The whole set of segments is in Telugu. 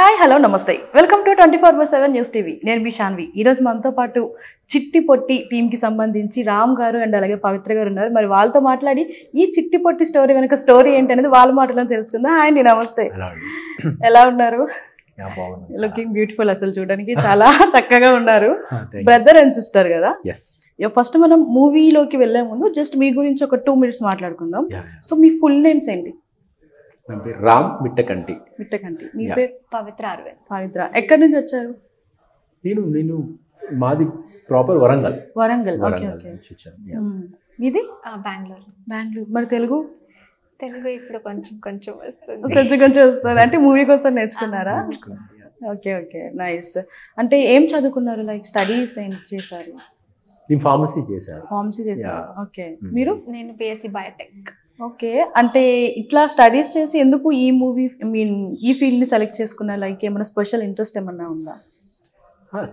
హాయ్ హలో నమస్తే వెల్కమ్ టు 24/7 న్యూస్ టీవీ. నేను మీ శాన్వి. ఈరోజు మనతో పాటు చిట్టి పొట్టి టీంకి సంబంధించి రామ్ గారు అండ్ అలాగే పవిత్ర గారు ఉన్నారు. మరి వాళ్ళతో మాట్లాడి ఈ చిట్టి పొట్టి స్టోరీ వెనక స్టోరీ ఏంటి అనేది వాళ్ళ మాటలో తెలుసుకుందాం. హాయ్ అండి, నమస్తే. ఎలా ఉన్నారు? Looking beautiful. అసలు చూడడానికి చాలా చక్కగా ఉన్నారు. బ్రదర్ అండ్ సిస్టర్ కదా? ఫస్ట్ మనం మూవీలోకి వెళ్లే ముందు జస్ట్ మీ గురించి ఒక 2 minutes మాట్లాడుకుందాం. సో మీ ఫుల్ నేమ్స్ ఏంటి? రామ్ మిట్టకంటి. మిట్టకంటి. మీ పేరు? పవిత్ర అరవింద్. పవిత్ర. ఎక్కడి నుంచి వచ్చారు? నేను మాది proper Warangal. Warangal. Okay okay. మీది? బెంగళూరు. మరి తెలుగు ఇప్పుడు కొంచెం కొంచెం వస్తుంది. కొంచెం వస్తుంది. అంటే మూవీ కోసం నేర్చుకున్నారా? Okay okay, nice. అంటే ఏం చదువుకున్నారు? లైక్ స్టడీస్ ఏం చేశారు? నేను ఫార్మసీ చేశాను. ఫార్మసీ చేశారు. ఓకే. మీరు? నేను బిఎస్సి బయోటెక్. ఓకే. అంటే ఇట్లా స్టడీస్ చేసి ఎందుకు ఈ మూవీ ఈ ఫీల్డ్ ని సెలెక్ట్ చేసుకున్నారు? లైక్ ఏమైనా స్పెషల్ ఇంట్రెస్ట్ ఏమన్నా ఉందా?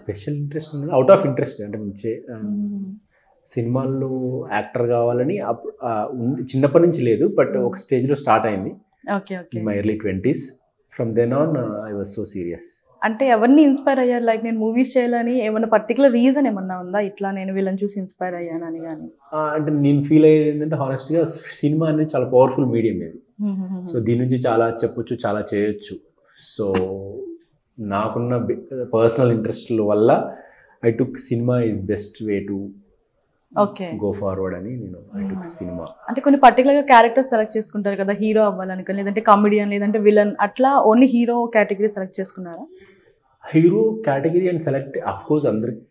Special interest out of interest. అంటే సినిమాల్లో యాక్టర్ కావాలని చిన్నప్పటి నుంచి లేదు, బట్ ఒక స్టేజ్లో స్టార్ట్ అయింది. Okay okay. My early 20s. From then on I was so serious. అంటే ఎవరిని ఇన్స్పైర్ అయ్యారు? లైక్ నేను మూవీస్ చేయాలని ఏమన్నా పర్టికులర్ రీజన్ ఏమన్నా ఉందా? ఇట్లా నేను వీళ్ళని చూసి ఇన్స్పైర్ అయ్యానని కానీ? అంటే నేను ఫీల్ అయ్యేది ఏంటంటే, హానెస్ట్గా సినిమా అనేది చాలా పవర్ఫుల్ మీడియం ఇది. సో దీని నుంచి చాలా చెప్పొచ్చు, చాలా చేయొచ్చు. సో నాకున్న పర్సనల్ ఇంట్రెస్ట్ల వల్ల I took cinema is best way to go forward అని నేను ఐ టుక్ సినిమా. అంటే కొన్ని పర్టికులర్ గా క్యారెక్టర్స్ సెలెక్ట్ చేసుకుంటారు కదా, హీరో అవ్వాలని కానీ, లేదంటే కామెడియన్, లేదంటే విలన్, అట్లా ఓన్లీ హీరో కేటగిరీ సెలెక్ట్ చేసుకున్నారా? Hero category and select of course అందరికి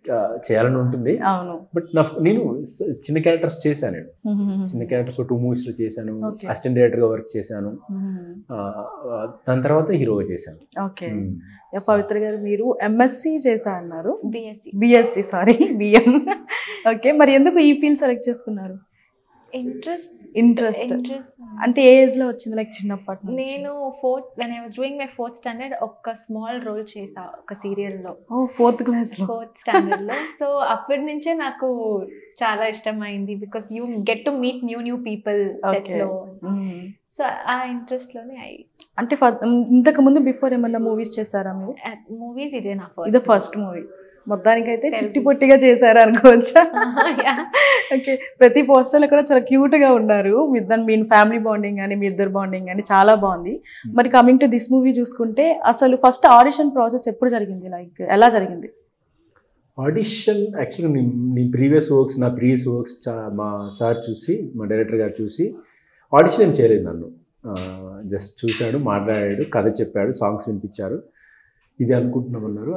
చేయాలని ఉంటుంది. అవును. బట్ నేను చిన్న క్యారెక్టర్స్ చేశాను. చిన్న క్యారెక్టర్స్ 2 movies లో చేశాను. అసిస్టెంట్ డైరెక్టర్ గా వర్క్ చేశాను. దాని తర్వాత హీరోగా చేశాను. ఓకే. పవిత్ర గారు, మీరు ఎంఎస్సి చేశా అన్నారు. BSc sorry, BM. ఓకే. మరి ఎందుకు ఈ ఫీల్డ్ సెలెక్ట్ చేసుకున్నారు? ఇంట్రెస్ట్ అంటే ఏ ఏజ్ లో వచ్చింది? లైక్ చిన్నప్పటి నుంచి? నేను when I was doing my 4th standard ఒక స్మాల్ రోల్ చేసా ఒక సీరియల్ లో. 4th class లో? 4th standard లో. సో అప్పటి నుంచే నాకు చాలా ఇష్టమైంది. Because you get to meet new people set లో. సో ఆ ఇంట్రెస్ట్ లోనే అంటే ఇంతకు ముందు బిఫోర్ ఏమన్నా మూవీస్ చేశారా మీరు? మూవీస్ ఇదే నా ఫస్ట్ మూవీ. మొత్తానికైతే చిట్టి పొట్టిగా చేశారు అనుకోవచ్చా? ఓకే. ప్రతి పోస్టర్లో కూడా చాలా క్యూట్ గా ఉన్నారు. మీ ఫ్యామిలీ బాండింగ్ కానీ, మీ ఇద్దరు బాండింగ్ కానీ చాలా బాగుంది. మరి కమింగ్ టు దిస్ మూవీ చూసుకుంటే, అసలు ఫస్ట్ ఆడిషన్ ప్రాసెస్ ఎప్పుడు జరిగింది? లైక్ ఎలా జరిగింది ఆడిషన్? యాక్చువల్గా నా ప్రీవియస్ వర్క్స్ మా సార్ చూసి, మా డైరెక్టర్ గారు చూసి ఆడిషన్ ఏం చేయలేదు. నన్ను జస్ట్ చూశాడు, మాట్లాడాడు, కథ చెప్పాడు, సాంగ్స్ వినిపించారు, ఇది అనుకుంటున్నామన్నారు.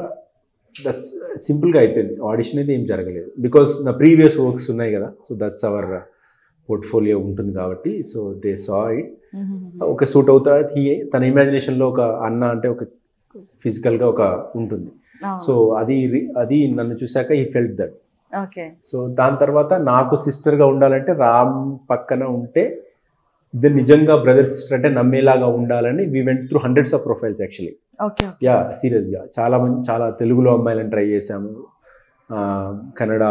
దట్స్ సింపుల్గా అయిపోయింది. ఆడిషన్ అయితే ఏం జరగలేదు. బికాస్ నా ప్రీవియస్ వర్క్స్ ఉన్నాయి కదా, సో దట్స్ అవర్ పోర్ట్ఫోలియో ఉంటుంది కాబట్టి. So they saw it. ఒక సూట్ అవుతాడు. తన ఇమాజినేషన్లో ఒక అన్న అంటే ఒక ఫిజికల్గా ఒక ఉంటుంది. సో అది నన్ను చూశాక ఈ ఫెల్ట్ దట్. ఓకే. సో దాని తర్వాత నాకు సిస్టర్గా ఉండాలంటే రామ్ పక్కన ఉంటే ఇద్దరు నిజంగా బ్రదర్ సిస్టర్ అంటే నమ్మేలాగా ఉండాలని we went through hundreds of profiles actually. Yeah, సీరియస్గా చాలా తెలుగులో అమ్మాయిలను ట్రై చేశాము, కన్నడ,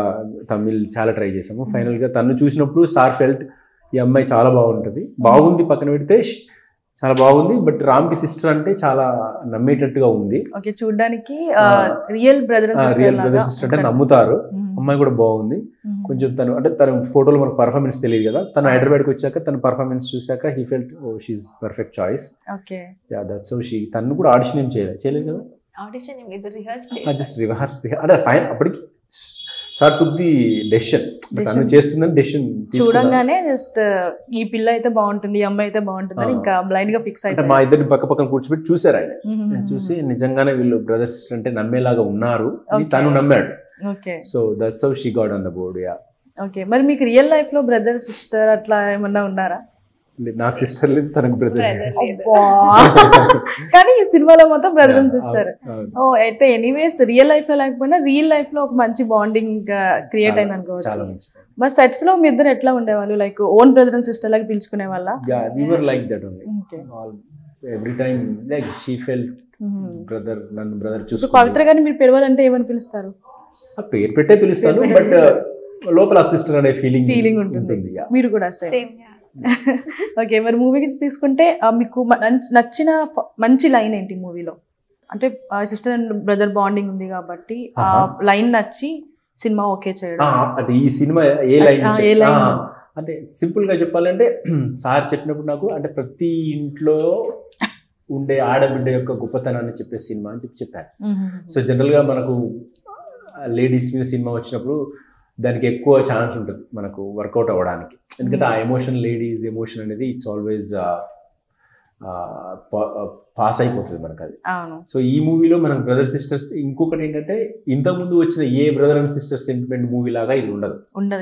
తమిళ్ చాలా ట్రై చేసాము. ఫైనల్గా తను చూసినప్పుడు సార్ ఫెల్ట్ ఈ అమ్మాయి చాలా బాగుంది, పక్కన పెడితే చాలా బాగుంది, బట్ రామ్కి సిస్టర్ అంటే చాలా నమ్మేటట్టుగా ఉంది. ఓకే. చూడడానికి రియల్ బ్రదర్ సిస్టర్ అంటే నమ్ముతారు. అమ్మాయి కూడా బాగుంది. కొంచెం తన ఫోటోలో మనకు పర్ఫార్మెన్స్ తెలియదు కదా. తను హైదరాబాద్కి వచ్చాక తన పర్ఫార్మెన్స్ చూసాక he felt she's perfect choice. Okay. Ya, that's how she. తను కూడా ఆడిషన్ ఏం చేయలేదు కదా. ఆడిషన్ ఏం లేదు, జస్ట్ రిహార్స్. అంటే ఫైన్ అప్పటికి సార్ టుక్ ది డెసిషన్. తను చేస్తుందని డెసిషన్ చూడంగానే జస్ట్ ఈ పిల్ల అయితే బాగుంటుంది, ఈ అమ్మాయి అయితే బాగుంటుంది అని ఇంకా బ్లైండ్ గా ఫిక్స్ అయితే మా ఇద్దరిని పక్క పక్కన కూర్చోబెట్టి చూసారు ఆయన. చూసి నిజంగానే వీళ్ళు బ్రదర్ సిస్టర్ అంటే నమ్మేలాగా ఉన్నారు అని తను నమ్మాడు. Okay. So that's how she got on the board. Yeah. Okay. మరి మీకు రియల్ లైఫ్ లో బ్రదర్ సిస్టర్ అట్లా ఏమన్నా ఉన్నారా? నాకు సిస్టర్ లేదు, తనకు బ్రదర్. కానీ ఈ సినిమాలో మొత్తం బ్రదర్ అండ్ సిస్టర్. అయితే ఎనీవేస్ రియల్ లైఫ్ లో లేకపోయినా రియల్ లైఫ్ లో ఒక మంచి బాండింగ్ క్రియేట్ అయింది అనుకోవచ్చు. మరి సెట్స్ లో మీ ఇద్దరు ఎట్లా ఉండేవాళ్ళు? Like own brother and sister లాగా పిలుచుకునే వాళ్ళ? Every time like she felt brother. నన్ను బ్రదర్ చూసి పవిత్ర గారిని మీరు పిలవాలంటే ఏమని పిలుస్తారు? పేరు పెట్టే పిలుస్తాను, బట్ లోపల సిస్టర్ అనే ఫీలింగ్ ఉంటుంది. మీరు కూడా సేమ్. ఓకే. మరి మూవీ తీసుకుంటే మీకు నచ్చిన మంచి లైన్ ఏంటి మూవీలో? అంటే సిస్టర్ అండ్ బ్రదర్ బాండింగ్ ఉంది కాబట్టి ఆ లైన్ నచ్చి సినిమా ఓకే చేయడం. అంటే ఈ సినిమా ఏ లైన్ అంటే సింపుల్ గా చెప్పాలంటే సార్ చెప్పినప్పుడు నాకు అంటే ప్రతి ఇంట్లో ఉండే ఆడబిడ్డ యొక్క గొప్పతనాన్ని చెప్పే సినిమా అని చెప్పారు. సో జనరల్ గా మనకు లేడీస్ మీద సినిమా వచ్చినప్పుడు దానికి ఎక్కువ ఛాన్స్ ఉంటుంది మనకు వర్కౌట్ అవ్వడానికి. ఎందుకంటే ఆ ఎమోషన్, లేడీస్ ఎమోషన్ అనేది ఇట్స్ ఆల్వేస్ పాస్ అయిపోతుంది మనకు అది. సో ఈ మూవీలో మనకు బ్రదర్ సిస్టర్స్, ఇంకొకటి ఏంటంటే ఇంతకుముందు వచ్చిన ఏ brother and sister sentiment movie లాగా ఇది ఉండదు,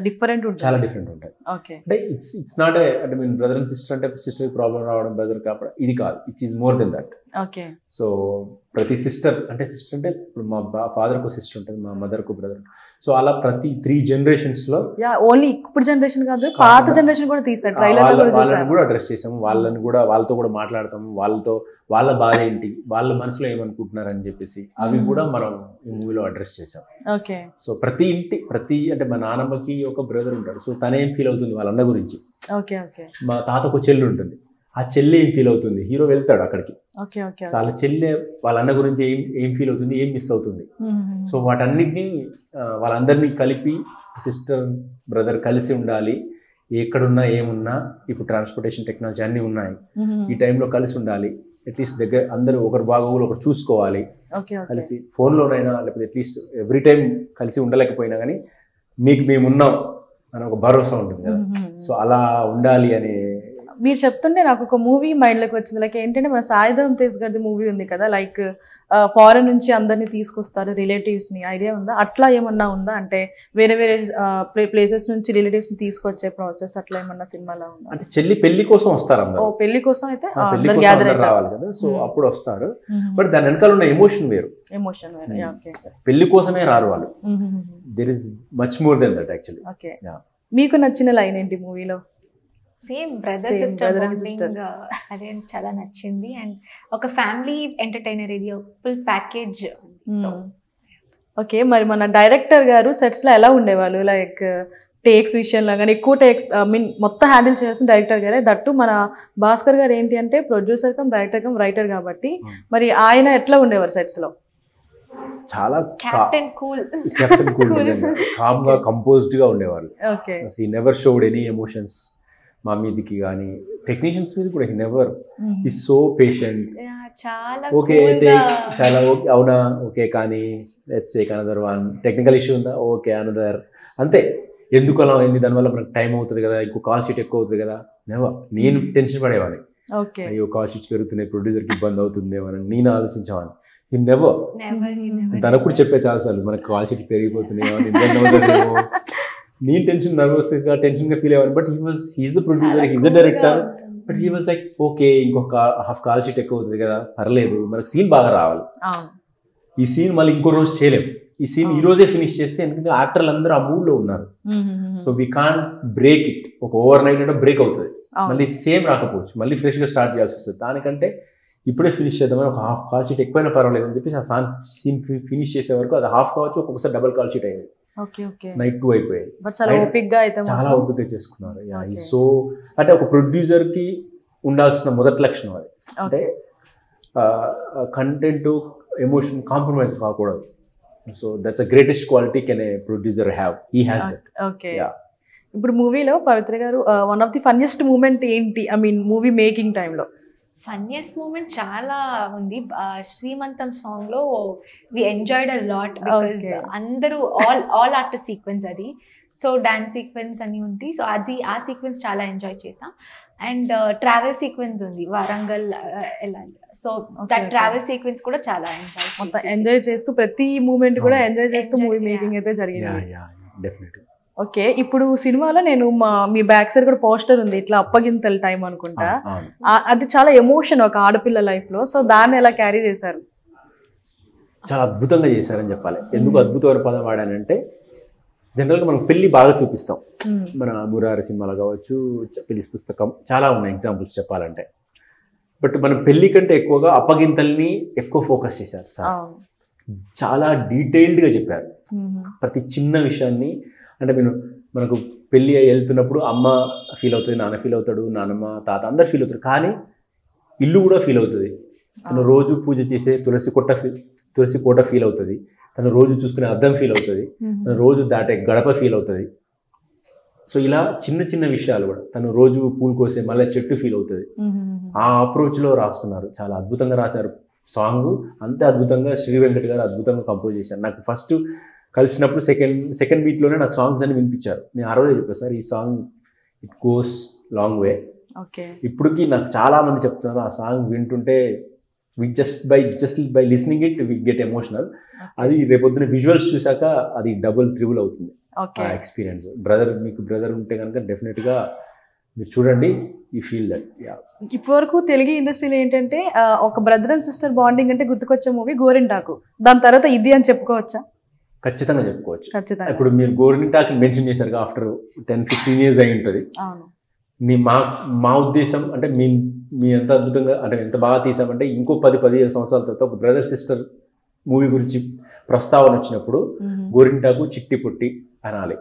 డిఫరెంట్, చాలా డిఫరెంట్ ఉంటుంది. అంటే ఇట్స్ నాట్ అంటే మీన్ బ్రదర్ అండ్ సిస్టర్ అంటే సిస్టర్ ప్రాబ్లం రావడం, బ్రదర్ కావడం, ఇది కాదు. It's is more than that. So ప్రతి సిస్టర్ అంటే ఇప్పుడు మా ఫాదర్కు సిస్టర్ ఉంటుంది, మా మదర్కు బ్రదర్. సో అలా ప్రతి 3 generations లో ఓన్లీ ఇప్పుడు జనరేషన్ కాదు, పాత జనరేషన్ కూడా తీసారు. వాళ్ళని కూడా అడ్రస్ చేసాము, వాళ్ళతో కూడా మాట్లాడతాము, వాళ్ళ బాధ ఏంటి, వాళ్ళ మనసులో ఏమనుకుంటున్నారు అని చెప్పేసి అవి కూడా మనం ఈ మూవీలో అడ్రస్ చేసాం. సో ప్రతి అంటే మా నాన్నమ్మకి ఒక బ్రదర్ ఉంటాడు. సో తనేం ఫీల్ అవుతుంది వాళ్ళ అన్న గురించి. మా తాతకు చెల్లి ఉంటుంది, ఆ చెల్లి ఏం ఫీల్ అవుతుంది, హీరో వెళ్తాడు అక్కడికి. వాళ్ళ చెల్లె వాళ్ళ అన్న గురించి ఏం ఫీల్ అవుతుంది, ఏం మిస్ అవుతుంది. సో వాటన్నిటిని వాళ్ళందరినీ కలిపి సిస్టర్ బ్రదర్ కలిసి ఉండాలి, ఎక్కడున్నా ఏమున్నా. ఇప్పుడు ట్రాన్స్పోర్టేషన్ టెక్నాలజీ అన్నీ ఉన్నాయి, ఈ టైంలో కలిసి ఉండాలి. అట్లీస్ట్ దగ్గర అందరూ ఒకరు బాగోగులు ఒకరు చూసుకోవాలి కలిసి, ఫోన్లోనైనా లేకపోతే అట్లీస్ట్ ఎవ్రీ టైం కలిసి ఉండలేకపోయినా కానీ మీకు మేము ఉన్నాం అని ఒక భరోసా ఉంటుంది కదా. సో అలా ఉండాలి అనే మీరు చెప్తుంటే నాకు ఒక మూవీ మైండ్లోకి వచ్చింది. లైక్ ఏంటంటే మన సాయిధరం తేజ్ గారి మూవీ ఉంది కదా, లైక్ ఫారెన్ నుంచి అందరినీ తీసుకొస్తారు రిలేటివ్స్ని, ఐడియా ఉందా? అట్లా ఏమన్నా ఉందా? అంటే వేరే వేరే ప్లేసెస్ నుంచి రిలేటివ్స్ని తీసుకొచ్చే ప్రాసెస్ అట్లా ఏమన్నా సినిమాలో ఉందా? అంటే చెల్లి పెళ్లి కోసం వస్తారు, పెళ్లి కోసం అయితే రావాలి కదా, సో అప్పుడు వస్తారు. బట్ దాని వెనకాల ఉన్న ఎమోషన్ వేరు. పెళ్లి కోసమే రారు వాళ్ళు. There is much more than that actually. మీకు నచ్చిన లైన్ ఏంటి మూవీలో? సేమ్ బ్రదర్ సిస్టర్ బాండింగ్, అదే చాలా నచ్చింది. అండ్ ఒక ఫ్యామిలీ ఎంటర్టైనర్, ఇది ఫుల్ ప్యాకేజ్. ఓకే, మరి మన డైరెక్టర్ గారు సెట్స్ లో ఎలా ఉండేవాళ్ళు? లైక్ టేక్స్ విషయంలో కానీ ఎక్కువ టేక్స్ మొత్తం హ్యాండిల్ చేయాల్సిన డైరెక్టర్ గారే. దట్టు మన భాస్కర్ గారు ఏంటి అంటే producer come director cum writer కాబట్టి, మరి ఆయన ఎట్లా ఉండేవారు సెట్స్ లో? చాలా కెప్టెన్ కూల్, కామ్ గా కంపోజ్డ్ గా ఉండేవాళ్ళు. హి నెవర్ షోడ్ ఎనీ ఎమోషన్స్ మా మీదకి కానీ టెక్నీషియన్స్ మీద కూడా. హి never is so patient. Okay చాలా ఓకే, అవునా ఓకే, కానీ let's take another one. Technical issue ఉందా, ఓకే అనదర్, అంతే. ఎందుకు అలా అయింది, దానివల్ల మనకు టైం అవుతుంది కదా, ఇంకో కాల్ షీట్ ఎక్కువ అవుతుంది కదా. నెవర్. నేను టెన్షన్ పడేవాడిని, అయ్యో కాల్ షీట్స్ పెరుగుతున్నాయి, ప్రొడ్యూసర్కి ఇబ్బంది అవుతుందేమో అని నేను ఆలోచించేవాడిని. హి నెవర్. తనప్పుడు చెప్పే చాలాసార్లు మనకు కాల్ షీట్ పెరిగిపోతున్నాయో, ఇబ్బంది అవుతుందేమో, నేను టెన్షన్ గా ఫీల్ అయ్యాను. But he's the producer, he's the director. But he was like okay, ఇంకొక హాఫ్ కాల్ షీట్ ఎక్కువ అవుతుంది కదా, పర్లేదు, మనకు సీన్ బాగా రావాలి. ఈ సీన్ మళ్ళీ ఇంకో రోజు చేయలేము, ఈ సీన్ ఈ రోజే ఫినిష్ చేస్తే, ఎందుకంటే యాక్టర్లు అందరూ ఆ మూడ్ లో ఉన్నారు. So we can't break it. ఒక ఓవర్ నైట్ అంటే బ్రేక్ అవుతుంది, మళ్ళీ సేమ్ రాకపోవచ్చు, మళ్ళీ ఫ్రెష్ గా స్టార్ట్ చేయాల్సి వస్తుంది. దానికంటే ఇప్పుడే ఫినిష్ చేద్దామని ఒక హాఫ్ కాల్ షీట్ ఎక్కువైనా పర్వాలేదు అని చెప్పేసి ఆ సీన్ ఫినిష్ చేసే వరకు అది హాఫ్ కావచ్చు, ఒక్కొక్కసారి డబుల్ కాల్ షీట్ అయ్యింది. నైట్ 2 అయిపోయాయి. చాలా ఓపికగా చేసుకున్నారు. సో అంటే ఒక ప్రొడ్యూసర్ కి ఉండాల్సిన మొదటి లక్షణం అది. అంటే కంటెంట్ ఎమోషన్ కాంప్రమైజ్ కాకూడదు. So that's the greatest quality can a producer have. He has that. ఇప్పుడు మూవీలో Pavitra garu one of the funniest moment ఏంటి? ఐ మీన్ మూవీ మేకింగ్ టైంలో ఫన్నీయెస్ట్ మూమెంట్ చాలా ఉంది. శ్రీమంతం సాంగ్ లో we enjoyed a lot because అందరూ ఆల్ ఆర్టిస్ట్ సీక్వెన్స్ అది. సో డాన్స్ సీక్వెన్స్ అని ఉంటాయి. సో అది ఆ సీక్వెన్స్ చాలా ఎంజాయ్ చేసాం. అండ్ ట్రావెల్ సీక్వెన్స్ ఉంది, వరంగల్ వెళ్ళాలి. సో దట్ ట్రావెల్ సీక్వెన్స్ కూడా చాలా ఎంజాయ్ చేస్తూ ప్రతి మూమెంట్ కూడా ఎంజాయ్ చేస్తూ మూవీ మేకింగ్ అయితే జరిగింది. ఓకే, ఇప్పుడు సినిమాలో నేను మీ బ్యాక్ సైడ్ కూడా పోస్టర్ ఉంది, ఇట్లా అప్పగింతల టైం అనుకుంటా. అది చాలా ఎమోషన్ ఒక ఆడపిల్ల లైఫ్ లో. సో దాన్ని ఎలా క్యారీ చేశారు? చాలా అద్భుతంగా చేశారని చెప్పాలి. ఎందుకు అద్భుతమైన పదం వాడానంటే, జనరల్గా మనం పెళ్లి బాగా చూపిస్తాం, మన మురారి సినిమాలో కావచ్చు, పెళ్లి పుస్తకం, చాలా ఉన్నాయి ఎగ్జాంపుల్స్ చెప్పాలంటే. బట్ మనం పెళ్లి కంటే ఎక్కువగా అప్పగింతల్ని ఎక్కువ ఫోకస్ చేశారు సార్. చాలా డీటెయిల్డ్గా చెప్పారు ప్రతి చిన్న విషయాన్ని. అంటే మనకు పెళ్ళి వెళ్తున్నప్పుడు అమ్మ ఫీల్ అవుతుంది, నాన్న ఫీల్ అవుతాడు, నాన్నమ్మ తాత అందరు ఫీల్ అవుతారు, కానీ ఇల్లు కూడా ఫీల్ అవుతుంది. తను రోజు పూజ చేసే తులసి కోట ఫీల్ అవుతుంది, తను రోజు చూసుకునే అద్దం ఫీల్ అవుతుంది, తను రోజు దాటే గడప ఫీల్ అవుతుంది. సో ఇలా చిన్న చిన్న విషయాలు కూడా, తను రోజు పూలు కోసే మళ్ళీ చెట్టు ఫీల్ అవుతుంది. ఆ అప్రోచ్లో రాసుకున్నారు, చాలా అద్భుతంగా రాశారు. సాంగ్ అంతే అద్భుతంగా శ్రీ వెంకట్ గారు అద్భుతంగా కంపోజ్ చేశారు. నాకు ఫస్ట్ కలిసినప్పుడు సెకండ్ బీట్లోనే నాకు సాంగ్స్ అని వినిపించారు. నేను ఆ రోజే చెప్పాను, సార్ ఈ song it goes long way. ఇప్పటికీ నాకు చాలా మంది చెప్తున్నారు ఆ సాంగ్ వింటుంటే just by listening it we get emotional. అది రేపొద్దున విజువల్స్ చూసాక అది డబుల్ త్రిబుల్ అవుతుంది ఆ ఎక్స్పీరియన్స్. మీకు బ్రదర్ ఉంటే కనుక డెఫినెట్గా మీరు చూడండి, ఈ ఫీల్ దట్. ఇప్పటివరకు తెలుగు ఇండస్ట్రీలో ఏంటంటే ఒక బ్రదర్ అండ్ సిస్టర్ బాండింగ్ అంటే గుర్తుకొచ్చే మూవీ గోరింటాకు, దాని తర్వాత ఇది అని చెప్పుకోవచ్చా? ఖచ్చితంగా చెప్పుకోవచ్చు. ఇప్పుడు మీరు గోరింటాకు మెన్షన్ చేశారు, ఆఫ్టర్ 10-15 years అయి ఉంటుంది. మా ఉద్దేశం అంటే మీ ఎంత అద్భుతంగా అంటే ఎంత బాగా తీసామంటే ఇంకో 10-15 సంవత్సరాల తర్వాత ఒక బ్రదర్ సిస్టర్ మూవీ గురించి ప్రస్తావన వచ్చినప్పుడు గోరింటాకు చిట్టి పొట్టి అనాలి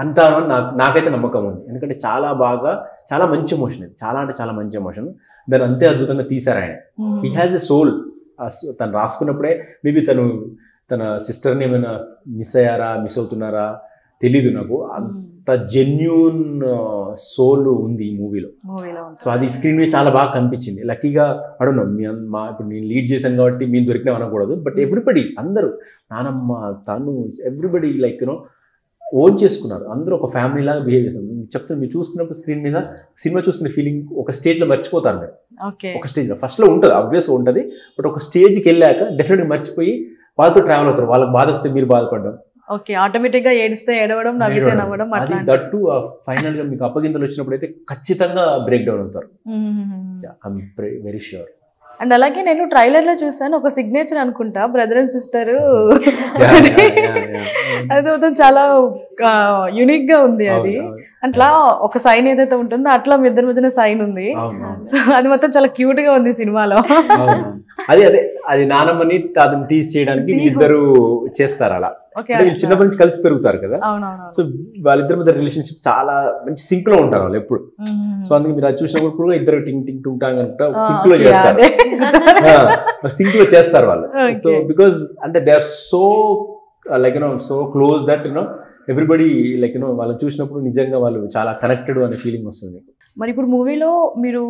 అంటాను. నాకైతే నమ్మకం ఉంది, ఎందుకంటే చాలా మంచి ఎమోషన్, ఇది చాలా అంటే చాలా మంచి ఎమోషన్. దాన్ని అంతే అద్భుతంగా తీశారు ఆయన. He has a soul. తను రాసుకున్నప్పుడే మేబీ తన సిస్టర్ని ఏమైనా మిస్ అవుతున్నారా తెలీదు నాకు, అంత జెన్యూన్ సోల్ ఉంది ఈ మూవీలో. సో అది స్క్రీన్ మీద చాలా బాగా కనిపించింది. లక్కీగా అడుగున్నాం ఇప్పుడు నేను లీడ్ చేశాను కాబట్టి మేము దొరికినాం అనకూడదు, బట్ ఎవ్రీబడి అందరూ నానమ్మ తను ఎవ్రీబడి లైక్ ఓన్ చేసుకున్నారు, అందరూ ఒక ఫ్యామిలీ లాగా బిహేవ్ చేస్తారు. చెప్తాను, మీరు చూస్తున్నప్పుడు స్క్రీన్ మీద సినిమా చూస్తున్న ఫీలింగ్ ఒక స్టేజ్లో మర్చిపోతారు మీరు. ఒక స్టేజ్లో ఫస్ట్లో ఉంటుంది, ఆబ్వియస్గా ఉంటుంది, బట్ ఒక స్టేజ్కి వెళ్ళాక డెఫినెట్గా మర్చిపోయి వాళ్ళతో ట్రావెల్ అవుతారు. వాళ్ళకి బాధ వస్తే మీరు బాధపడ్డం, ఆటోమేటిక్ గా ఏడిస్తే ఏడవడం, నవ్వితే నవ్వడం. అది దట్టు ఫైనల్ గా మీకు అప్పగింతలు వచ్చినప్పుడు అయితే ఖచ్చితంగా బ్రేక్ డౌన్ అవుతారు. I'm very sure. అండ్ అలాగే నేను ట్రైలర్ లో చూసాను, ఒక సిగ్నేచర్ అనుకుంటా బ్రదర్ అండ్ సిస్టర్, అది మొత్తం చాలా యునిక్ గా ఉంది. అది అట్లా ఒక సైన్ ఏదైతే ఉంటుందో అట్లా మీ ఇద్దరి మధ్యన సైన్ ఉంది. సో అది మొత్తం చాలా క్యూట్ గా ఉంది సినిమాలో. అది నానమ్మని అతను టీజ్ చేయడానికి ఇద్దరు చేస్తారు అలా. చిన్నప్పటి నుంచి కలిసి పెరుగుతారు కదా, సో వాళ్ళిద్దరి మధ్య రిలేషన్షిప్ చాలా మంచి సింక్ లో ఉంటారు వాళ్ళు ఎప్పుడు. సో అందుకే మీరు అది చూసినప్పుడు కూడా ఇద్దరు టింగ్ టింగ్ టుంగ్ టాంగ్ అనుకుంటా సింక్ లో చేస్తారు, సింక్ లో చేస్తారు వాళ్ళు. సో బికాస్ అంటే they are so like so close that everybody like వాళ్ళని చూసినప్పుడు నిజంగా వాళ్ళు చాలా కనెక్టెడ్ అనే ఫీలింగ్ వస్తుంది మీకు. మరి ఇప్పుడు మూవీలో మీరు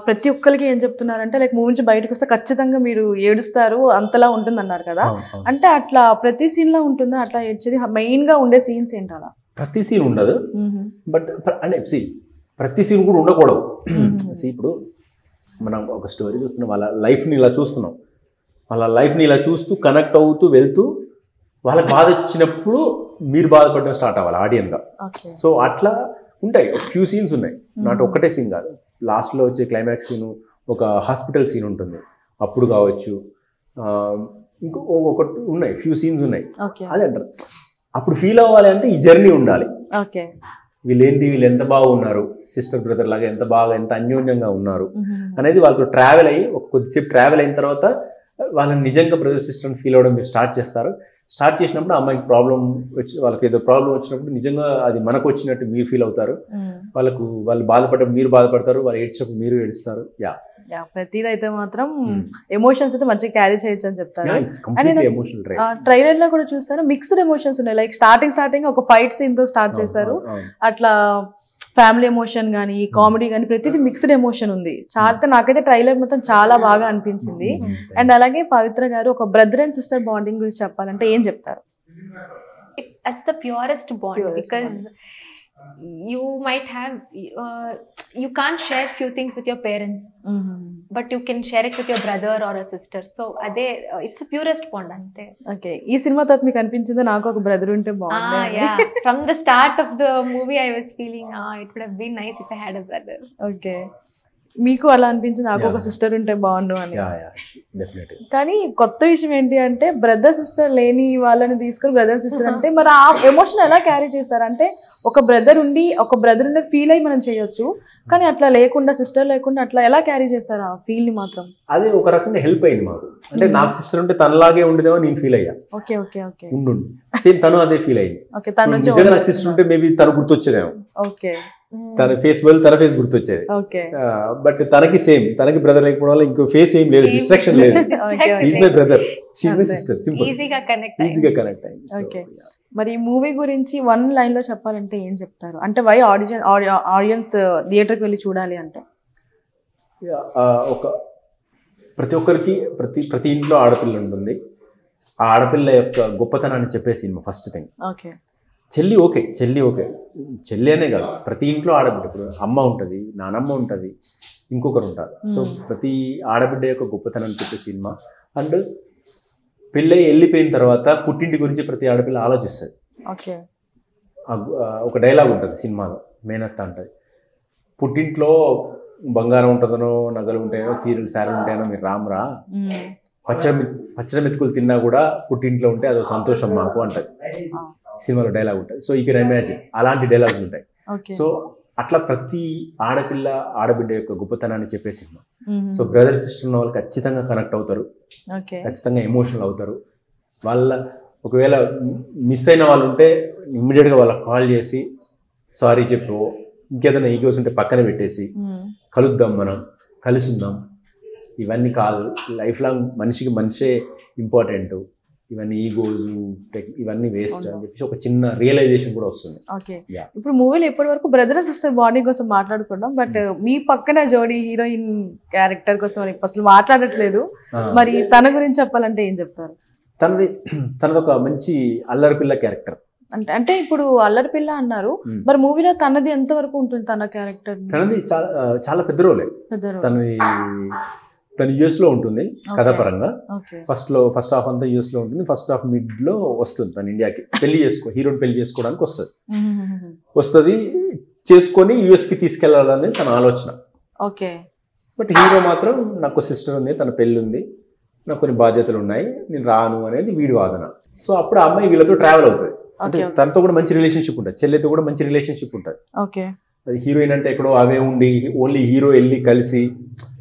ప్రతి ఒక్కరికి ఏం చెప్తున్నారంటే లైక్ మూవీ నుంచి బయటకు వస్తే ఖచ్చితంగా మీరు ఏడుస్తారు అంతలా ఉంటుంది అన్నారు కదా, అంటే అట్లా ప్రతి సీన్ లో ఉంటుందా అట్లా ఏడ్చేది? మెయిన్ గా ఉండే సీన్స్ ఏంటి? అలా ప్రతి సీన్ ఉండదు, బట్ అంటే ప్రతి సీన్ కూడా ఉండకూడదు. ఇప్పుడు మనం ఒక స్టోరీ చూస్తున్నాం, వాళ్ళ లైఫ్ని ఇలా చూస్తున్నాం, వాళ్ళ లైఫ్ని ఇలా చూస్తూ కనెక్ట్ అవుతూ వెళ్తూ వాళ్ళకి బాధ వచ్చినప్పుడు మీరు బాధపడడం స్టార్ట్ అవ్వాలి ఆడియన్గా. సో అట్లా ఉంటాయి, ఫ్యూ సీన్స్ ఉన్నాయి, నాట్ ఒక్కటే సీన్ కాదు. లాస్ట్లో వచ్చే క్లైమాక్స్ సీను, ఒక హాస్పిటల్ సీన్ ఉంటుంది అప్పుడు కావచ్చు, ఒకటి ఉన్నాయి, ఫ్యూ సీన్స్ ఉన్నాయి. అదే అంటారు, అప్పుడు ఫీల్ అవ్వాలి అంటే ఈ జర్నీ ఉండాలి. వీళ్ళు ఎంత బాగున్నారు, సిస్టర్ బ్రదర్ లాగా ఎంత అన్యోన్యంగా ఉన్నారు అనేది వాళ్ళతో ట్రావెల్ అయ్యి ఒక కొద్దిసేపు ట్రావెల్ అయిన తర్వాత వాళ్ళని నిజంగా బ్రదర్ సిస్టర్ ఫీల్ అవ్వడం మీరు స్టార్ట్ చేస్తారు. స్టార్ట్ చేసినప్పుడు అమ్మాయికి వాళ్ళకి ఏదో ప్రాబ్లం వచ్చినప్పుడు నిజంగా అది మనకు వచ్చినట్టు మీరు ఫీల్ అవుతారు, వాళ్ళు బాధపడ్డప్పుడు మీరు బాధపడతారు, వాళ్ళు ఏడ్చినప్పుడు మీరు ఏడుస్తారు. ప్రతిదైతే మాత్రం ఎమోషన్స్ అయితే మంచిగా క్యారీ చేయొచ్చు అని చెప్తారు. ట్రైలర్ లో కూడా చూసారు మిక్స్డ్ ఎమోషన్స్ ఉన్నాయి, లైక్ స్టార్టింగ్ ఒక ఫైట్ సీన్ తో స్టార్ట్ చేశారు, అట్లా ఫ్యామిలీ ఎమోషన్ కానీ కామెడీ కానీ ప్రతిదీ మిక్స్డ్ ఎమోషన్ ఉంది. చాలా నాకైతే ట్రైలర్ మొత్తం చాలా బాగా అనిపించింది. అండ్ అలాగే పవిత్ర గారు ఒక బ్రదర్ అండ్ సిస్టర్ బాండింగ్ గురించి చెప్పాలంటే ఏం చెప్తారు? That's the purest bond because you might have you can't share few things with your parents, but you can share it with your brother or a sister. So ade it's the purest bond ante. Okay, ee cinema తో మీకు అనిపించిందా నాకు ఒక బ్రదర్ ఉంటే బాగుంది? Yeah, from the start of the movie I was feeling it would have been nice if I had a brother. Okay, మీకు అలా అనిపించింది నాకు ఒక సిస్టర్ ఉంటే బాగుండు అని? కానీ కొత్త విషయం ఏంటి అంటే బ్రదర్ సిస్టర్ లేని వాళ్ళని తీసుకుని బ్రదర్ సిస్టర్ అంటే మరి ఆ ఎమోషన్ ఎలా క్యారీ చేశారు? అంటే ఒక బ్రదర్ ఉండి ఫీల్ అయ్యి మనం చేయొచ్చు, కానీ అట్లా లేకుండా సిస్టర్ లేకుండా అట్లా ఎలా క్యారీ చేస్తారు ఆ ఫీల్ ని? మాత్రం అది ఒక రకంగా హెల్ప్ అయింది మాకు. అంటే నాకు సిస్టర్ ఉంటే తనలాగే ఉండేదేమో నేను ఫీల్ అయ్యా. ఓకే ఓకే ఓకే, సేమ్ తను అదే ఫీల్ అయింది. ఓకే, తను నాకు సిస్టర్ ఉంటే మేబీ తను గుర్తొచ్చేదేమో. ఓకే, తన ఫేస్ బదులు తన ఫేస్ గుర్తొచ్చేది. బట్ తనకి సేమ్, తనకి బ్రదర్ లేకపోవడం వల్ల ఇంకో ఫేస్ ఏం లేదు, డిస్ట్రాక్షన్ లేదు. Is my brother, she's my sister, simple, ఈజీగా కనెక్ట్ అయింది. ఓకే, మరి ఈ మూవీ గురించి వన్ లైన్ లో చెప్పాలంటే ఏం చెప్తారు? అంటే వై ఆడియన్స్ థియేటర్కి వెళ్ళి చూడాలి అంటే? ఒక ప్రతి ఒక్కరికి ప్రతి ఇంట్లో ఆడపిల్ల ఉంటుంది. ఆ ఆడపిల్ల యొక్క గొప్పతనాన్ని చెప్పే సినిమా ఫస్ట్ థింగ్. ఓకే, చెల్లి ఓకే, చెల్లి అనే కాదు, ప్రతి ఇంట్లో ఆడబిడ్డ, ఇప్పుడు అమ్మ ఉంటుంది, నానమ్మ ఉంటుంది, ఇంకొకరు ఉంటారు. సో ప్రతి ఆడబిడ్డ యొక్క గొప్పతనాన్ని చెప్పే సినిమా. అండ్ పెళ్ళై వెళ్ళిపోయిన తర్వాత పుట్టింటి గురించి ప్రతి ఆడపిల్ల ఆలోచిస్తుంది. ఓకే, ఒక డైలాగ్ ఉంటుంది సినిమాలో, మేనత్త అంటది, పుట్టింట్లో బంగారం ఉంటుందనో నగలు ఉంటాయనో సారీలు ఉంటాయనో మీరు రామ్రా, పచ్చడి మెతుకులు తిన్నా కూడా పుట్టింట్లో ఉంటే అదో సంతోషం మాకు అంటది సినిమాలో డైలాగ్ ఉంటుంది. సో యూ కెన్ ఇమాజిన్ అలాంటి డైలాగ్స్ ఉంటాయి. సో అట్లా ప్రతి ఆడపిల్ల ఆడబిడ్డ యొక్క గొప్పతనాన్ని చెప్పే సినిమా. సో బ్రదర్ సిస్టర్ ఉన్న వాళ్ళు ఖచ్చితంగా కనెక్ట్ అవుతారు, ఖచ్చితంగా ఎమోషనల్ అవుతారు. వాళ్ళ ఒకవేళ మిస్ అయిన వాళ్ళు ఉంటే ఇమ్మీడియట్గా వాళ్ళకి కాల్ చేసి సారీ చెప్పు, ఇంకేదైనా ఈగోస్ ఉంటే పక్కన పెట్టేసి కలుద్దాం, మనం కలిసి ఉందాం. ఇవన్నీ కాదు, లైఫ్ లాంగ్ మనిషికి మనిషే ఇంపార్టెంట్, ఇవన్నీ ఈగోస్ ఇవన్నీ వేస్ట్ అని చెప్పేసి ఒక చిన్న రియలైజేషన్ కూడా వస్తుంది. ఓకే, ఇప్పుడు మూవీలో ఇప్పటి వరకు బ్రదర్ అండ్ సిస్టర్ బాండింగ్ కోసం మాట్లాడుకున్నాం, బట్ మీ పక్కన జోడీ హీరోయిన్ క్యారెక్టర్ కోసం అసలు మాట్లాడట్లేదు. మరి తన గురించి చెప్పాలంటే ఏం చెప్తారు? తనది ఒక మంచి అల్లరి పిల్ల క్యారెక్టర్. అంటే ఇప్పుడు అల్లరి పిల్ల అన్నారు, మరి మూవీలో తనది ఎంత వరకు ఉంటుంది? తన క్యారెక్టర్ తనది చాలా పెద్ద రోలే. తను యుఎస్ లో ఉంటుంది కథాపరంగా. ఫస్ట్ హాఫ్ అంతా యుఎస్ లో ఉంటుంది, ఫస్ట్ హాఫ్ మిడ్ లో వస్తుంది తను ఇండియాకి హీరోని పెళ్లి చేసుకోవడానికి వస్తుంది, చేసుకొని యుఎస్ కి తీసుకెళ్లాలని తన ఆలోచన. ఓకే, బట్ హీరో మాత్రం నాకు సిస్టర్ ఉంది, తన పెళ్లి ఉంది, నాకు కొన్ని బాధ్యతలు ఉన్నాయి, నేను రాను అనేది వీడి వాదన. సో అప్పుడు ఆ అమ్మాయి వీళ్ళతో ట్రావెల్ అవుతుంది, అంటే తనతో కూడా మంచి రిలేషన్షిప్ ఉంటుంది, చెల్లెతో కూడా మంచి రిలేషన్షిప్ ఉంటుంది. అది హీరోయిన్ అంటే ఎక్కడో అవే ఉండి ఓన్లీ హీరో వెళ్ళి కలిసి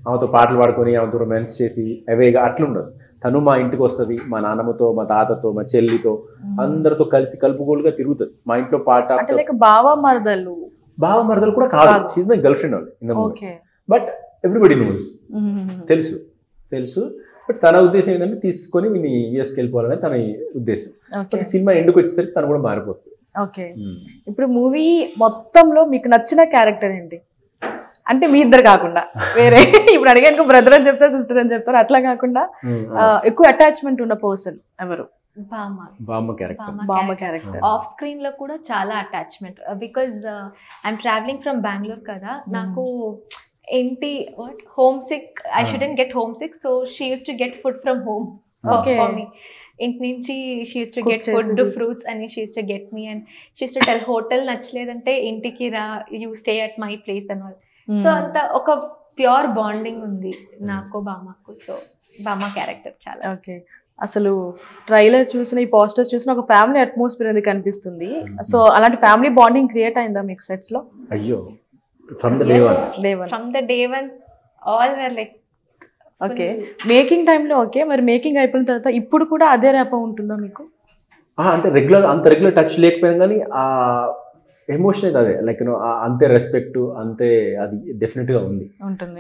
ఆమెతో పాటలు పాడుకొని ఆమెతో రొమాన్స్ చేసి అవేగా అట్లా ఉండదు. తను మా ఇంటికి వస్తుంది, మా నాన్నమ్మతో, మా తాతతో, మా చెల్లితో అందరితో కలిసి కలుపుగోలుగా తిరుగుతుంది. మా ఇంట్లో పాట బావ మరదలు కూడా కాదు, she's my girlfriend only. But everybody knows, తెలుసు. బట్ తన ఉద్దేశం ఏంటంటే తీసుకొని వీని యూఎస్కి వెళ్ళిపోవాలనే తన ఉద్దేశం. సినిమా ఎండుకు వచ్చేసరికి తను కూడా మారిపోతుంది. ఓకే, ఇప్పుడు మూవీ మొత్తంలో మీకు నచ్చిన క్యారెక్టర్ ఏంటి? అంటే మీ ఇద్దరు కాకుండా వేరే, ఇప్పుడు అడిగాను బ్రదర్ అని చెప్తారు, సిస్టర్ అని చెప్తారు, అట్లా కాకుండా ఎక్కువ అటాచ్మెంట్ ఉన్న పర్సన్ ఎవరు? బామ్మ క్యారెక్టర్. ఆఫ్ స్క్రీన్ లో కూడా చాలా attachment, because I'm travelling from Bengaluru కదా, నాకు ఏంటి home sick, I shouldn't get home sick, so she used to get food from home for me. ఇంటి నుంచి she used to get food, fruits అని she used to get me, and she used to tell hotel నచ్చలేదంటే ఇంటికి రా, you stay at my place అని. సో అంత ఒక ప్యూర్ బాండింగ్ ఉంది నాకు బామ్మకు. సో బామ్మ క్యారెక్టర్ చాలా. ఓకే, అసలు ట్రైలర్ చూసిన, ఈ పోస్టర్స్ చూసిన ఒక ఫ్యామిలీ అట్మాస్ఫియర్ అనేది కనిపిస్తుంది. సో అలాంటి ఫ్యామిలీ బాండింగ్ క్రియేట్ అయిందా మీకు సెట్స్ లో? అయ్యో, from the day one all were like. Okay, making టైంలో ఓకే, మరి మేకింగ్ అయిపోయిన తర్వాత ఇప్పుడు కూడా అదే ర్యాప్ ఉంటుందా మీకు? అంటే అంత రెగ్యులర్ టచ్ లేకపోయినా కానీ ఆ ఎమోషన్ అయితే అదే, లైక్ అంతే రెస్పెక్ట్, అంతే అది డెఫినెట్గా ఉంది.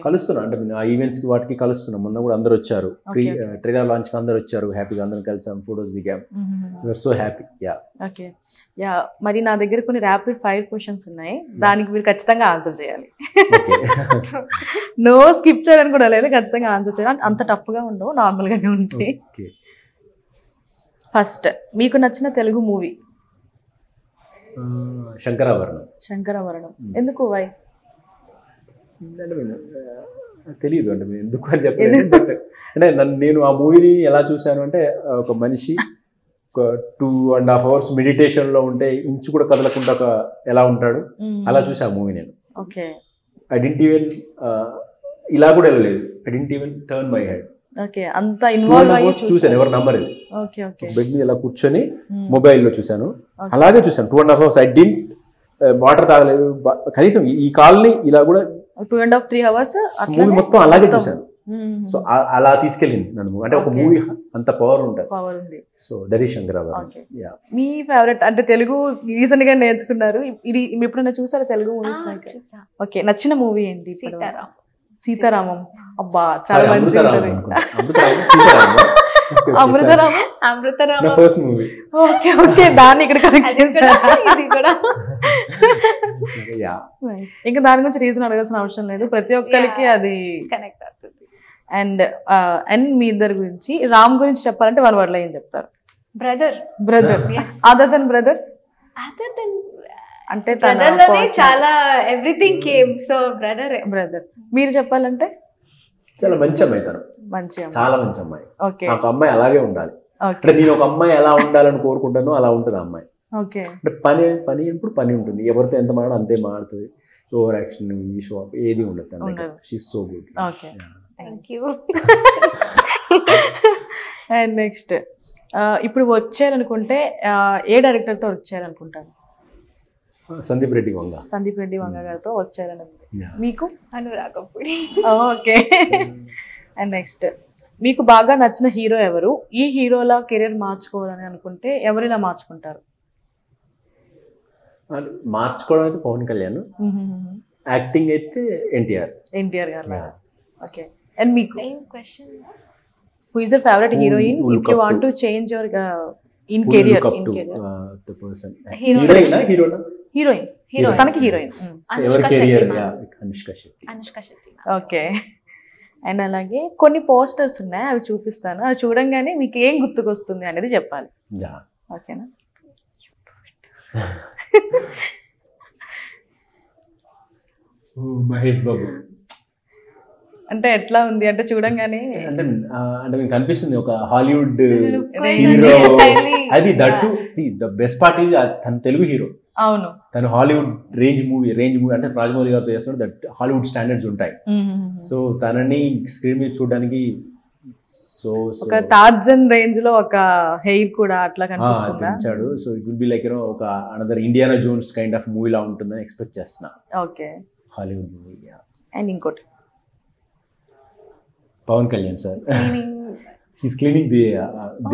కలుస్తున్నాం అంటే ఆ ఈవెంట్స్కి వాటికి కలుస్తున్నాం. మొన్న కూడా అందరు వచ్చారు, ట్రైలర్ లాంచ్కి అందరు వచ్చారు, హ్యాపీగా అందరం కలిసాం, ఫొటోస్ దిగాం, సో హ్యాపీ. ఓకే, మరి నా దగ్గర కొన్ని ర్యాపిడ్ ఫైర్ క్వశ్చన్స్ ఉన్నాయి, దానికి మీరు ఖచ్చితంగా ఆన్సర్ చేయాలి. నో స్కిప్ చేయడానికి కూడా లేదు, ఖచ్చితంగా ఆన్సర్ చేయాలి. అంత టఫ్గా ఉండవు, నార్మల్గానే ఉంటాయి. ఫస్ట్, మీకు నచ్చిన తెలుగు మూవీ? శంకరాభరణం. ఎందుకు? వై? తెలియదు అంటే ఎందుకు అని చెప్పలేదు. అంటే నేను ఆ మూవీని ఎలా చూశాను అంటే, ఒక మనిషి ఒక 2.5 hours మెడిటేషన్లో ఉంటే ఇంచు కూడా కదలకుండా ఎలా ఉంటాడు అలా చూసి ఆ మూవీ నేను. ఓకే, ఐ డిడ్ంట్ ఈవెన్ ఇలా కూడా వెళ్ళలేదు, I didn't even turn my head. Okay, అంత ఇన్వాల్వ్ అయ్యి చూసాను, ఎవరు నంబర్ ఇది. ఓకే, ఓకే, బెడ్ మీద ఇలా కూర్చొని మొబైల్లో చూసాను, అలాగే చూసాను 2.5 hours. ఐ డింట్ వాటర్ తాగలేదు కనీసం, ఈ కాల్ని ఇలా కూడా 2.5-3 hours మూవీ మొత్తం అలాగే చూసాను. సో అలా తీసుకెళ్ళింది నన్ను, అంటే ఒక మూవీ అంత పవర్ ఉంటుంది. So that is Sankarabharanam. మీ ఫేవరెట్ అంటే తెలుగు రీసెంట్ గా నేర్చుకున్నారు, ఇది ఎప్పుడైనా చూసారా తెలుగు మూవీస్? ఓకే, నచ్చిన మూవీ ఏంటి? సీతారామం. అబ్బా చాలా మంచి అమృతరామం. ఓకే ఓకే, దాన్ని ఇక్కడ కనెక్ట్ చేశారు. ఇంకా దాని గురించి రీజన్ అడగాల్సిన అవసరం లేదు, ప్రతి ఒక్కరికి అది కనెక్ట్ అవుతుంది. అండ్ మీ ఇద్దరు గురించి, రామ్ గురించి చెప్పాలంటే 1 word లో ఏం చెప్తారు? బ్రదర్. అదర్ దెన్ బ్రదర్ అంటే చాలా ఎవ్రీథింగ్ కేమ్. So brother. మీరు చెప్పాలంటే? చాలా మంచి అమ్మాయి తను, చాలా మంచి అమ్మాయి. ఓకే, ఒక అమ్మాయి అలాగే ఉండాలి. అంటే నేను ఒక అమ్మాయి ఎలా ఉండాలని కోరుకుంటానో అలా ఉంటుంది ఆ అమ్మాయి. ఓకే, అంటే పని ఎప్పుడు పని ఉంటుంది, ఎవరితో ఎంత మాట్లాడో అంతే మాడుతుంది. ఓవర్ యాక్షన్, ఈ షో అప్ ఏది ఉండదు. She is so good. Okay, thank you. And next, ఇప్పుడు వచ్చారనుకుంటే ఏ డైరెక్టర్ తో వచ్చారనుకుంటారు? సందీప్ రెడ్డి వంగ గారితో వచ్చారని. మీకు? అనురాగపుడి. ఓకే. అండ్ నెక్స్ట్, మీకు బాగా నచ్చిన హీరో ఎవరు? ఈ హీరోలా కెరీర్ మార్చుకోవాలని అనుకుంటే ఎవరిలా మార్చుకుంటారు? మార్చుకోవడం అయితే పవన్ కళ్యాణ్, యాక్టింగ్ అయితే ఎన్టీఆర్ గారు. ఓకే. అండ్ మీకు who is your favorite heroine if you want to change your in career? The person. Heroine. తనకి heroine Anushka Shetty. Okay. And అలాగే కొన్ని పోస్టర్స్ ఉన్నాయి, అవి చూపిస్తాను, అవి చూడంగానే మీకు ఏం గుర్తుకొస్తుంది అనేది చెప్పాలి. ఓకేనా? మహేష్ బాబు అంటే ఎట్లా ఉంది అంటే చూడంగానే అంటే మీకు అనిపిస్తుంది ఒక హాలీవుడ్ హీరో. అది that the best part is తన తెలుగు హీరో. అవును, తను హాలీవుడ్ రేంజ్ మూవీ అంటే రాజమౌళి గారితో చేస్తాడు, దట్ హాలీవుడ్ స్టాండర్డ్స్ ఉంటాయి. సో తనని స్క్రీన్ మీద చూడడానికి ఒక టార్జన్ రేంజ్ లో ఒక హెయిర్ కూడా అట్లా కనిపిస్తుంటాడు. So it will be like ఒక another Indiana Jones kind of movie లా ఉంటుందని ఎక్స్పెక్ట్ చేస్తున్నా. Okay, Hollywood movie. అండ్ ఇంకోటి Pawan Kalyan sir, he's cleaning the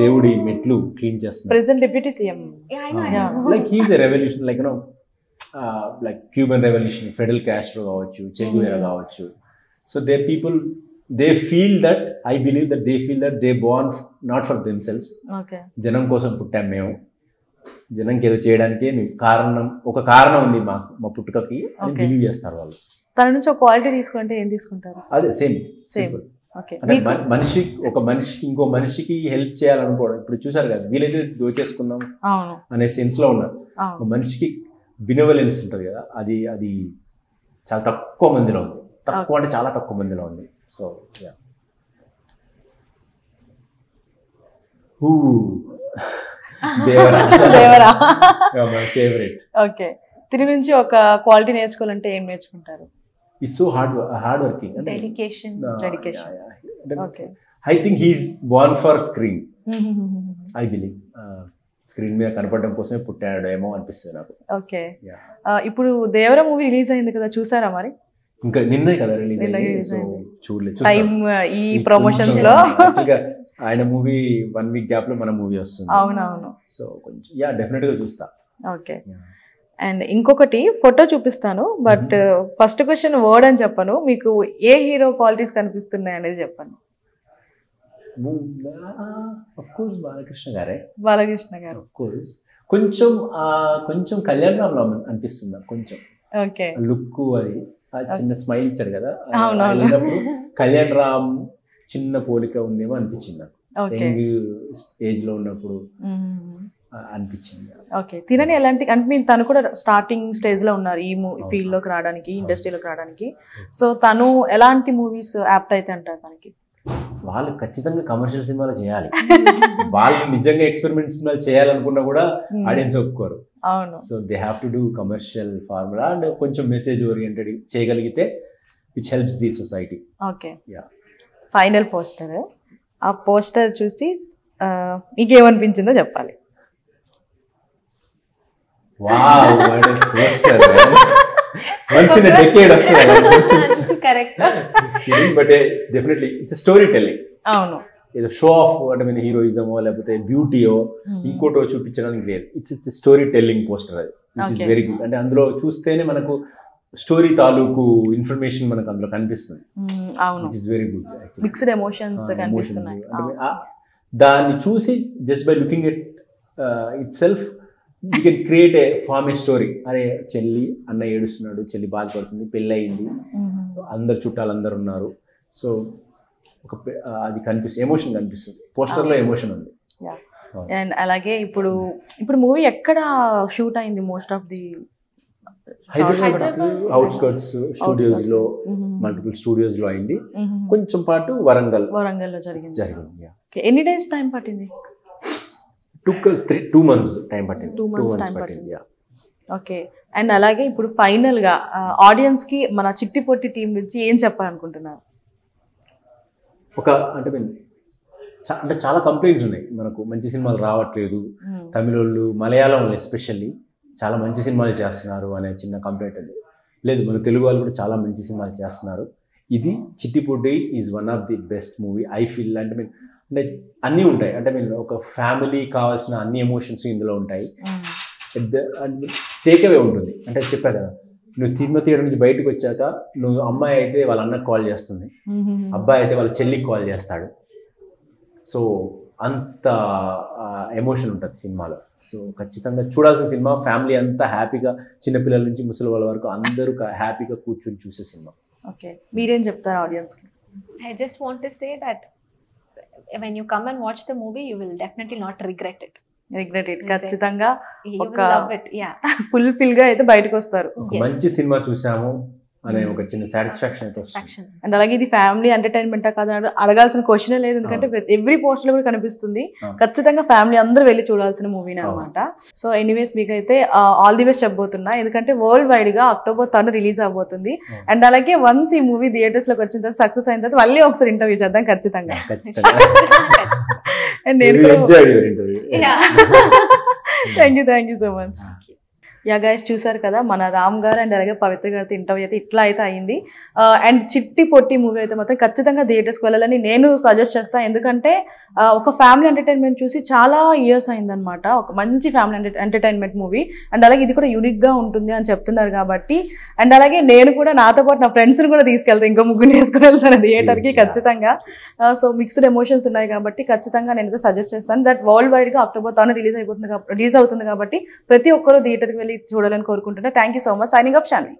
దేవుడి మెట్లు క్లీన్ చేస్తున్నారు. Present deputy CM. Like he's a revolution, like like Cuban revolution, Fidel Castro కావచ్చు, Che Guevara కావచ్చు. So their people, they feel that, I believe that they feel that they born not for themselves. Okay. జనం కోసం పుట్టాం మేము, జనంకి ఏదో చేయడానికి ఒక కారణం ఉంది మా పుట్టుకకి అని బిలీవ్ చేస్తారు వాళ్ళు. తన నుంచి ఒక క్వాలిటీ తీసుకుంటే ఏం తీసుకుంటారు? అదే సేమ్. మనిషికి ఇంకో మనిషికి హెల్ప్ చేయాలనుకోవడం. ఇప్పుడు చూసారు కదా, వీలైతే దోచేసుకుందాం అనే సెన్స్ లో ఉన్నారు. మనిషికి బినోవలెన్స్ ఉంటుంది కదా, అది చాలా తక్కువ మందిలో ఉంది. అంటే చాలా తక్కువ మందిలో ఉంది. So Devara my favourite. Okay, తిని నుంచి ఒక క్వాలిటీ నేర్చుకోవాలంటే ఏం నేర్చుకుంటారు? He's so hard working. Dedication. Okay. I think he's born for screen. I believe. Screen మీద కనపడడం కోసమే పుట్టాడేమో అనిపిస్తుంది నాకు. ఓకే. ఇప్పుడు దేవరా మూవీ రిలీజ్ అయింది కదా, చూసారా మరి? ఇంకా నిన్నే కదా రిలీజ్ అయింది, సో చూడలేదు. టైం ఈ ప్రమోషన్స్ లో ఆయన మూవీ 1 week గ్యాప్ లో మన మూవీ వస్తుంది. అవునవును. సో కొంచెం డెఫినెట్ గా చూస్తా. ఓకే. అండ్ ఇంకొకటి ఫోటో చూపిస్తాను, బట్ ఫస్ట్ క్వశ్చన్ వర్డ్ అని చెప్పను, మీకు ఏ హీరో క్వాలిటీస్ కనిపిస్తున్నాయి అనేది చెప్పండి. బాలకృష్ణ గారు. Of course. కొంచెం కళ్యాణ్ రామ్ అనిపిస్తుంది నాకు కొంచెం. ఓకే. లుక్ అది చిన్న స్మైల్ ఇచ్చాడు కదా, కళ్యాణ్ రామ్ చిన్న పోలిక ఉందేమో అనిపించింది నాకు యంగ్ ఏజ్ లో ఉన్నప్పుడు అనిపించింది. ఓకే. తినని ఎలాంటి అంటే మీరు తను కూడా స్టార్టింగ్ స్టేజ్ లో ఉన్నారు ఈ ఫీల్డ్ లోకి రావడానికి, ఇండస్ట్రీలోకి రావడానికి. సో తను ఎలాంటి మూవీస్ యాప్ట్ అయితే అంటారు తనకి? వాళ్ళు ఖచ్చితంగా కమర్షియల్ సినిమాలు చేయాలి. వాళ్ళు నిజంగా ఎక్స్పెరిమెంట్ సినిమాలు చేయాలనుకున్నా కూడా ఆడియన్స్ ఒప్పుకోరు. అవును. So they have to do commercial formula and కొంచెం మెసేజ్ ఓరియంటెడ్ చేయగలిగితే which helps the society. Okay. Final poster, ఆ పోస్టర్ చూసి మీకేమనిపించిందో చెప్పాలి. Wow, what a poster, man. Once in decade వస్తుంది. Correct. But it's definitely it's story telling. అవును, ఏదో షో ఆఫ్ అంటే మీన్ హీరోయిజమో లేకపోతే బ్యూటీయో ఇంకోటో చూపించడానికి లేదు. ఇట్స్ స్టోరీ టెల్లింగ్ పోస్టర్ అది, విచ్ ఇస్ వెరీ గుడ్. అంటే అందులో చూస్తేనే మనకు స్టోరీ తాలూకు ఇన్ఫర్మేషన్ మనకు అందులో కనిపిస్తుంది. అవును, which is very good. Mixed emotions కనిపిస్తున్నాయి. దాన్ని చూసి just by looking at it self you can create a form a story. అరే చెల్లి అన్న ఏడుస్తున్నాడు, చెల్లి బాధపడుతుంది, పెళ్ళి అయింది, అందరు చుట్టాలు అందరు ఉన్నారు. సో ఒక అది కనిపిస్తుంది, ఎమోషన్ కనిపిస్తుంది. పోస్టర్లో ఎమోషన్ ఉంది. అండ్ అలాగే ఇప్పుడు మూవీ ఎక్కడ షూట్ అయింది? Most of the Hyderabad outskirts studios లో, మల్టిపుల్ స్టూడియోస్ లో అయింది. కొంచెం పాటు వరంగల్లో జరిగింది. ఎన్ని డేస్ టైం పట్టింది? 2 months టైం పట్టింది. 2 months టైం పట్టింది. ఓకే. అండ్ అలాగే ఇప్పుడు ఫైనల్ గా ఆడియన్స్ కి మన చిట్టి పొట్టి టీం నుంచి ఏం చెప్పాలనుకుంటున్నారు? అంటే చాలా కంప్లైంట్స్ ఉన్నాయి, మనకు మంచి సినిమాలు రావట్లేదు, తమిళోళ్ళు మలయాళం ఎస్పెషల్లీ చాలా మంచి సినిమాలు చేస్తున్నారు అనే చిన్న కంప్లైంట్ అది. లేదు, మన తెలుగు వాళ్ళు కూడా చాలా మంచి సినిమాలు చేస్తున్నారు. ఇది Chitti Potti is one of the best movie I feel. అంటే అన్నీ ఉంటాయి, అంటే ఒక ఫ్యామిలీ కావాల్సిన అన్ని ఎమోషన్స్ ఇందులో ఉంటాయి. టేక్అవే ఉంటుంది. అంటే చెప్పా కదా, నువ్వు సినిమా థియేటర్ నుంచి బయటకు వచ్చాక నువ్వు అమ్మాయి అయితే వాళ్ళ అన్నకు కాల్ చేస్తుంది, అబ్బాయి అయితే వాళ్ళ చెల్లికి కాల్ చేస్తాడు. సో అంత ఎమోషన్ ఉంటుంది సినిమాలో. సో ఖచ్చితంగా చూడాల్సిన సినిమా. ఫ్యామిలీ అంతా హ్యాపీగా, చిన్నపిల్లల నుంచి ముసలి వాళ్ళ వరకు అందరూ హ్యాపీగా కూర్చొని చూసే సినిమా. ఓకే, మీరేం చెప్తారు ఆడియన్స్కి? I just want to say that when you come and watch the movie, you will definitely not regret it. ఖచ్చితంగా You will love it. Yeah. Fulfil గా అయితే బయటకు వస్తారు. మంచి సినిమా చూసాము అనే ఒక చిన్న సాటిస్ఫాక్షన్ అయితే వస్తుంది. అండ్ అలాగే ఇది ఫ్యామిలీ ఎంటర్టైన్మెంటా కాదు అడగాల్సిన క్వశ్చన్ లేదు, ఎందుకంటే ఎవ్రీ పోస్ట్ లో కూడా కనిపిస్తుంది. ఖచ్చితంగా ఫ్యామిలీ అందరూ వెళ్ళి చూడాల్సిన మూవీని అనమాట. సో ఎనీవేస్ మీకైతే ఆల్ ది బెస్ట్ చెప్పబోతున్నా, ఎందుకంటే వరల్డ్ వైడ్ గా October 3 రిలీజ్ అవబోతుంది. అండ్ అలాగే వన్స్ ఈ మూవీ థియేటర్స్ లోకి వచ్చిన తర్వాత, సక్సెస్ అయిన తర్వాత మళ్ళీ ఒకసారి ఇంటర్వ్యూ చేద్దాం ఖచ్చితంగా. అండ్ నేను thank you so much. Yeah guys, చూసారు కదా మన రామ్ గారు అండ్ అలాగే పవిత్ర గారితో ఇంటర్వ్యూ అయితే ఇట్లా అయితే అయింది. అండ్ చిట్టి పొట్టి మూవీ అయితే మాత్రం ఖచ్చితంగా థియేటర్స్కి వెళ్ళాలని నేను సజెస్ట్ చేస్తాను. ఎందుకంటే ఒక ఫ్యామిలీ ఎంటర్టైన్మెంట్ చూసి చాలా ఇయర్స్ అయిందనమాట. ఒక మంచి ఫ్యామిలీ ఎంటర్టైన్మెంట్ మూవీ. అండ్ అలాగే ఇది కూడా యూనిక్గా ఉంటుంది అని చెప్తున్నారు కాబట్టి, అండ్ అలాగే నేను కూడా నాతో పాటు నా ఫ్రెండ్స్ని కూడా తీసుకెళ్తాను, ఇంకో ముగ్గురు వేసుకుని వెళ్తాను థియేటర్కి ఖచ్చితంగా. సో మిక్స్డ్ ఎమోషన్స్ ఉన్నాయి కాబట్టి ఖచ్చితంగా నేనైతే సజెస్ట్ చేస్తాను. దట్ వరల్డ్ వైడ్గా October 3 రిలీజ్ అవుతుంది కాబట్టి ప్రతి ఒక్కరూ థియేటర్కి వెళ్ళి చూడాలని కోరుకుంటున్నా. Thank you so much. Signing off Shanvi.